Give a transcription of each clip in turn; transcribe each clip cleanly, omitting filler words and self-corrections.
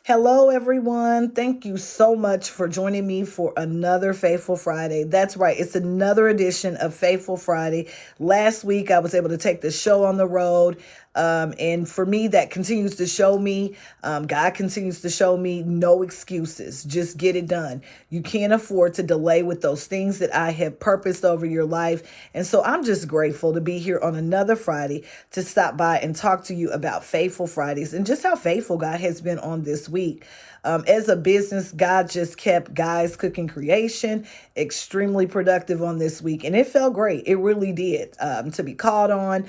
Hello, everyone. Thank you so much for joining me for another Faithful Friday. That's right, it's another edition of Faithful Friday. Last week, I was able to take the show on the road. And for me, that continues to show me, God continues to show me no excuses. Just get it done. You can't afford to delay with those things that I have purposed over your life. And so I'm just grateful to be here on another Friday to stop by and talk to you about Faithful Fridays and just how faithful God has been on this week. As a business, God just kept Guys Cooking Creation extremely productive on this week, and it felt great. It really did, to be called on,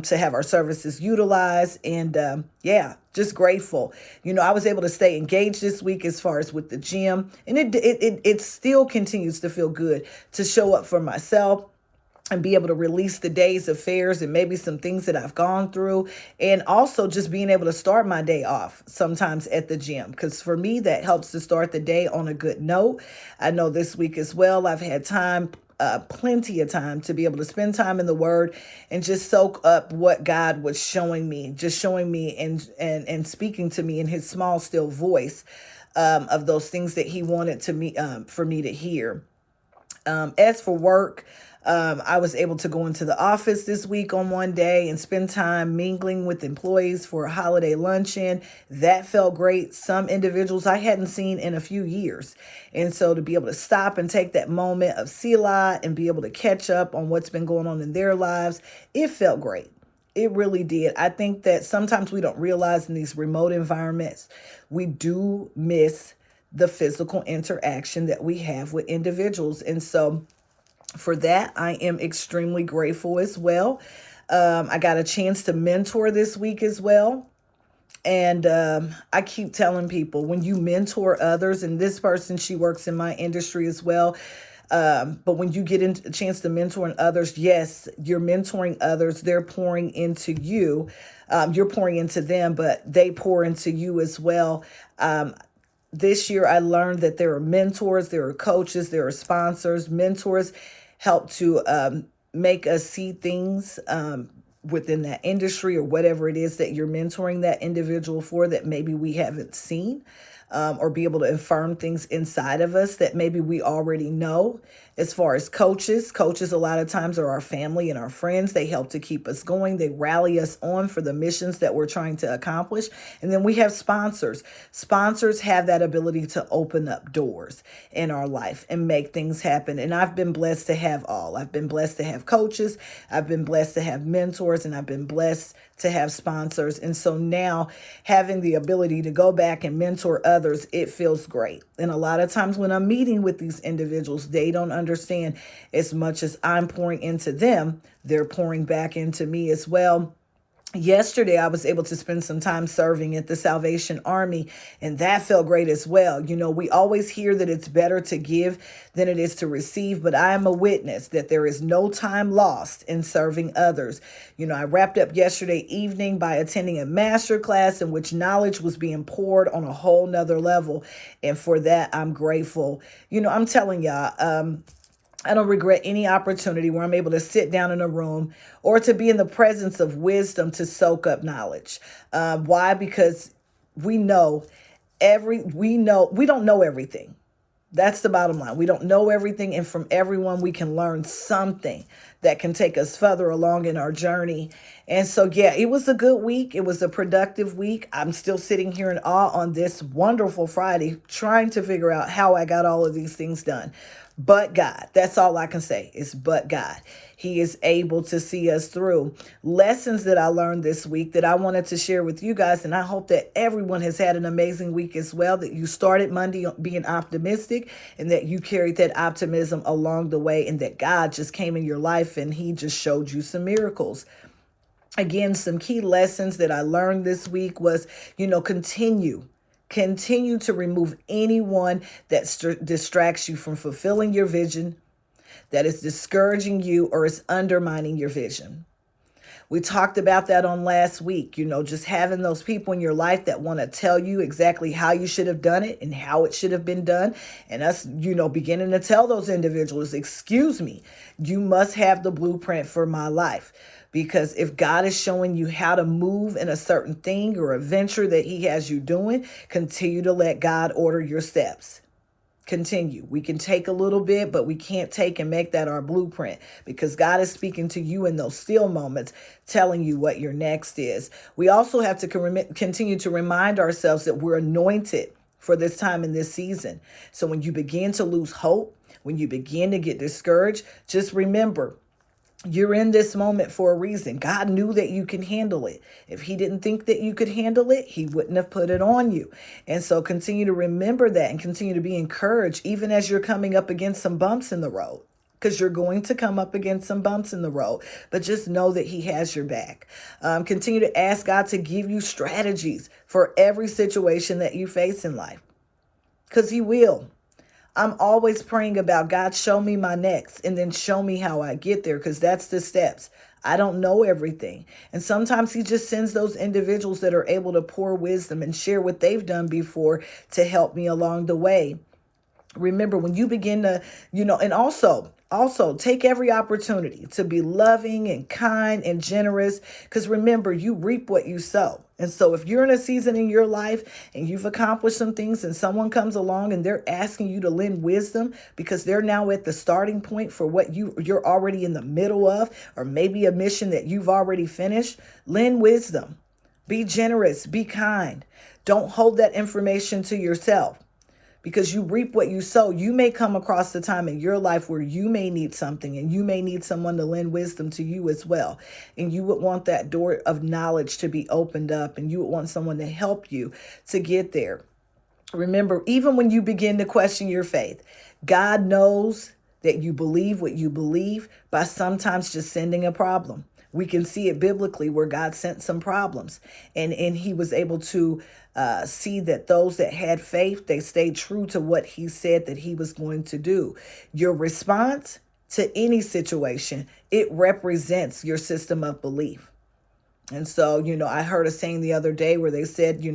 to have our services utilized, and yeah, just grateful. I was able to stay engaged this week as far as with the gym, and it still continues to feel good to show up for myself and be able to release the day's affairs and maybe some things that I've gone through. And also just being able to start my day off sometimes at the gym. Because for me, that helps to start the day on a good note. I know this week as well, I've had time. Plenty of time to be able to spend time in the Word and just soak up what God was showing me, just showing me and speaking to me in His small, still voice, of those things that He wanted to me for me to hear. As for work, I was able to go into the office this week on one day and spend time mingling with employees for a holiday luncheon. That felt great. Some individuals I hadn't seen in a few years. And so to be able to stop and take that moment of Selah and be able to catch up on what's been going on in their lives, it felt great. It really did. I think that sometimes we don't realize in these remote environments, we do miss the physical interaction that we have with individuals. And so for that, I am extremely grateful as well. I got a chance to mentor this week as well. And I keep telling people when you mentor others, and this person, she works in my industry as well. But when you get a chance to mentor others, yes, you're mentoring others. They're pouring into you. You're pouring into them, but they pour into you as well. This year, I learned that there are mentors, there are coaches, there are sponsors. Mentors help to make us see things within that industry or whatever it is that you're mentoring that individual for that maybe we haven't seen, or be able to affirm things inside of us that maybe we already know. As far as coaches a lot of times are our family and our friends. They help to keep us going. They rally us on for the missions that we're trying to accomplish. And then we have sponsors. Sponsors have that ability to open up doors in our life and make things happen. And I've been blessed to have all. I've been blessed to have coaches. I've been blessed to have mentors, and I've been blessed to have sponsors. And so now having the ability to go back and mentor others, it feels great. And a lot of times when I'm meeting with these individuals, they don't understand as much as I'm pouring into them, they're pouring back into me as well. Yesterday, I was able to spend some time serving at the Salvation Army, and that felt great as well. We always hear that it's better to give than it is to receive, but I am a witness that there is no time lost in serving others. I wrapped up yesterday evening by attending a master class in which knowledge was being poured on a whole nother level. And for that, I'm grateful. I'm telling y'all, I don't regret any opportunity where I'm able to sit down in a room or to be in the presence of wisdom to soak up knowledge. Why? Because we know we don't know everything. That's the bottom line. We don't know everything, and from everyone we can learn something that can take us further along in our journey. And so, yeah, it was a good week. It was a productive week. I'm still sitting here in awe on this wonderful Friday, trying to figure out how I got all of these things done. But God, that's all I can say is but God. He is able to see us through. Lessons that I learned this week that I wanted to share with you guys. And I hope that everyone has had an amazing week as well, that you started Monday being optimistic and that you carried that optimism along the way, and that God just came in your life and He just showed you some miracles. Again, some key lessons that I learned this week was, continue to remove anyone that distracts you from fulfilling your vision, that is discouraging you or is undermining your vision. We talked about that on last week, just having those people in your life that want to tell you exactly how you should have done it and how it should have been done. And us, beginning to tell those individuals, excuse me, you must have the blueprint for my life. Because if God is showing you how to move in a certain thing or a venture that he has you doing, continue to let God order your steps. Continue. We can take a little bit, but we can't take and make that our blueprint, because God is speaking to you in those still moments, telling you what your next is. We also have to continue to remind ourselves that we're anointed for this time in this season. So when you begin to lose hope, when you begin to get discouraged, just remember, you're in this moment for a reason. God knew that you can handle it. If he didn't think that you could handle it, he wouldn't have put it on you. And so continue to remember that and continue to be encouraged, even as you're coming up against some bumps in the road, because you're going to come up against some bumps in the road. But just know that he has your back. Continue to ask God to give you strategies for every situation that you face in life, because he will. I'm always praying about, God, show me my next, and then show me how I get there, because that's the steps. I don't know everything. And sometimes he just sends those individuals that are able to pour wisdom and share what they've done before to help me along the way. Remember, when you begin to, and also take every opportunity to be loving and kind and generous, because remember, you reap what you sow. And so if you're in a season in your life and you've accomplished some things, and someone comes along and they're asking you to lend wisdom because they're now at the starting point for what you're already in the middle of, or maybe a mission that you've already finished, lend wisdom. Be generous, be kind. Don't hold that information to yourself, because you reap what you sow. You may come across the time in your life where you may need something, and you may need someone to lend wisdom to you as well. And you would want that door of knowledge to be opened up, and you would want someone to help you to get there. Remember, even when you begin to question your faith, God knows that you believe what you believe by sometimes just sending a problem. We can see it biblically where God sent some problems, and he was able to see that those that had faith, they stayed true to what he said that he was going to do. Your response to any situation, it represents your system of belief. And so, I heard a saying the other day where they said,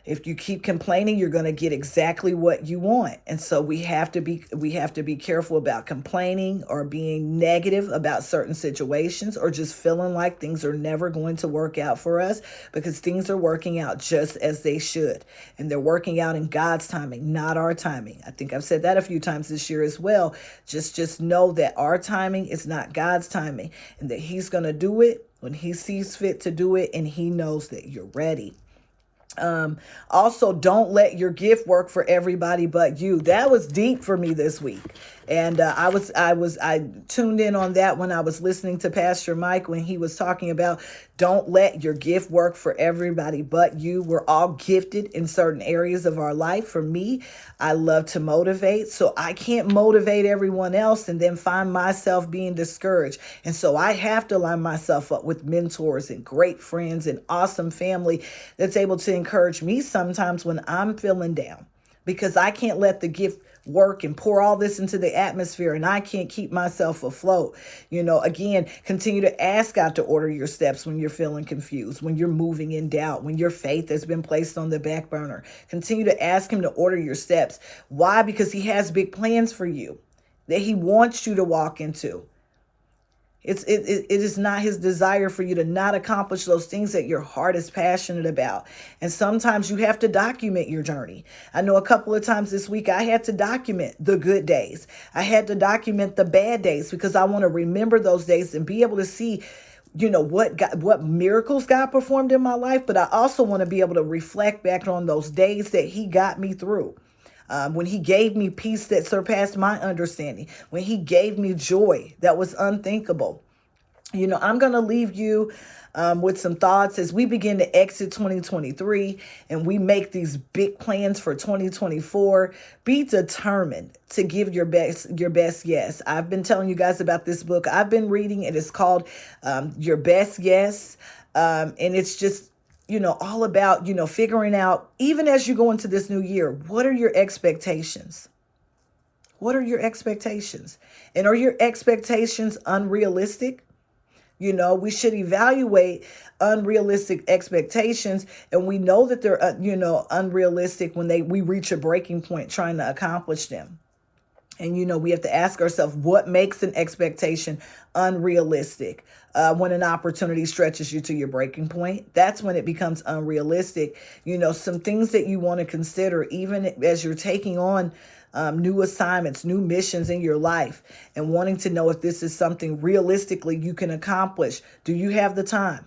if you keep complaining, you're going to get exactly what you want. And so we have to be careful about complaining or being negative about certain situations, or just feeling like things are never going to work out for us, because things are working out just as they should. And they're working out in God's timing, not our timing. I think I've said that a few times this year as well. Just know that our timing is not God's timing, and that he's going to do it when he sees fit to do it, and he knows that you're ready. Also, don't let your gift work for everybody but you. That was deep for me this week. And I tuned in on that when I was listening to Pastor Mike, when he was talking about don't let your gift work for everybody but you. We're all gifted in certain areas of our life. For me, I love to motivate, so I can't motivate everyone else and then find myself being discouraged. And so I have to line myself up with mentors and great friends and awesome family that's able to encourage me sometimes when I'm feeling down, because I can't let the gift work and pour all this into the atmosphere, and I can't keep myself afloat. Again, continue to ask God to order your steps when you're feeling confused, when you're moving in doubt, when your faith has been placed on the back burner. Continue to ask him to order your steps. Why? Because he has big plans for you that he wants you to walk into. It is not his desire for you to not accomplish those things that your heart is passionate about. And sometimes you have to document your journey. I know a couple of times this week I had to document the good days. I had to document the bad days, because I want to remember those days and be able to see what miracles God performed in my life. But I also want to be able to reflect back on those days that he got me through. When he gave me peace that surpassed my understanding, when he gave me joy that was unthinkable. I'm going to leave you with some thoughts as we begin to exit 2023 and we make these big plans for 2024. Be determined to give your best yes. I've been telling you guys about this book I've been reading. It is called Your Best Yes. And it's just all about, figuring out, even as you go into this new year, what are your expectations? What are your expectations? And are your expectations unrealistic? We should evaluate unrealistic expectations, and we know that they're, unrealistic when we reach a breaking point trying to accomplish them. And, we have to ask ourselves, what makes an expectation unrealistic? When an opportunity stretches you to your breaking point, that's when it becomes unrealistic. Some things that you want to consider, even as you're taking on new assignments, new missions in your life, and wanting to know if this is something realistically you can accomplish. Do you have the time?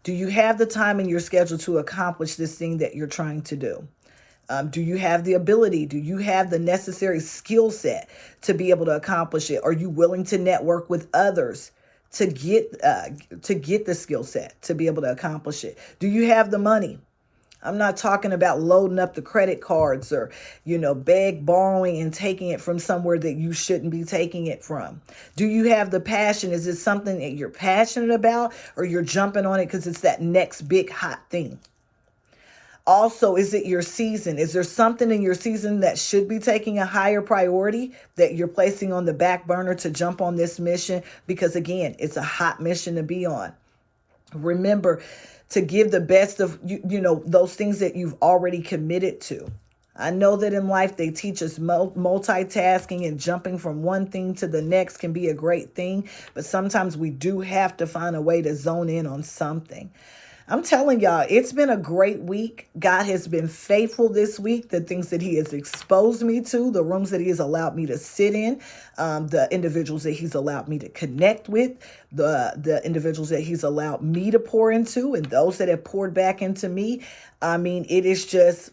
Do you have the time in your schedule to accomplish this thing that you're trying to do? Do you have the ability? Do you have the necessary skill set to be able to accomplish it? Are you willing to network with others to get the skill set to be able to accomplish it? Do you have the money? I'm not talking about loading up the credit cards or, borrowing and taking it from somewhere that you shouldn't be taking it from. Do you have the passion? Is it something that you're passionate about, or you're jumping on it because it's that next big hot thing? Also, is it your season? Is there something in your season that should be taking a higher priority that you're placing on the back burner to jump on this mission? Because again, it's a hot mission to be on. Remember to give the best of those things that you've already committed to. I know that in life they teach us multitasking, and jumping from one thing to the next can be a great thing, but sometimes we do have to find a way to zone in on something. I'm telling y'all, it's been a great week. God has been faithful this week. The things that he has exposed me to, the rooms that he has allowed me to sit in, the individuals that he's allowed me to connect with, the individuals that he's allowed me to pour into, and those that have poured back into me. I mean, it is just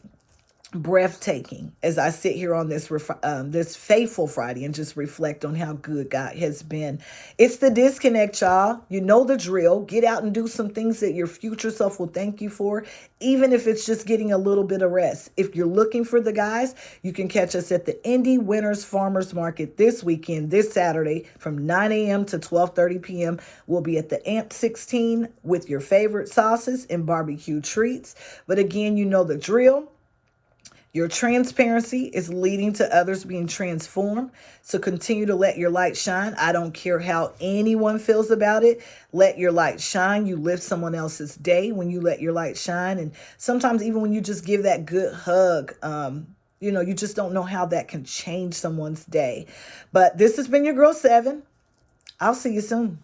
breathtaking as I sit here on this faithful Friday and just reflect on how good God has been. It's the disconnect, y'all. You know the drill. Get out and do some things that your future self will thank you for, even if it's just getting a little bit of rest. If you're looking for the guys, you can catch us at the Indy Winners Farmers Market this weekend, this Saturday from 9 a.m. to 12:30 p.m. We'll be at the Amp 16 with your favorite sauces and barbecue treats. But again, you know the drill. Your transparency is leading to others being transformed. So continue to let your light shine. I don't care how anyone feels about it. Let your light shine. You lift someone else's day when you let your light shine. And sometimes even when you just give that good hug, you just don't know how that can change someone's day. But this has been your girl 7. I'll see you soon.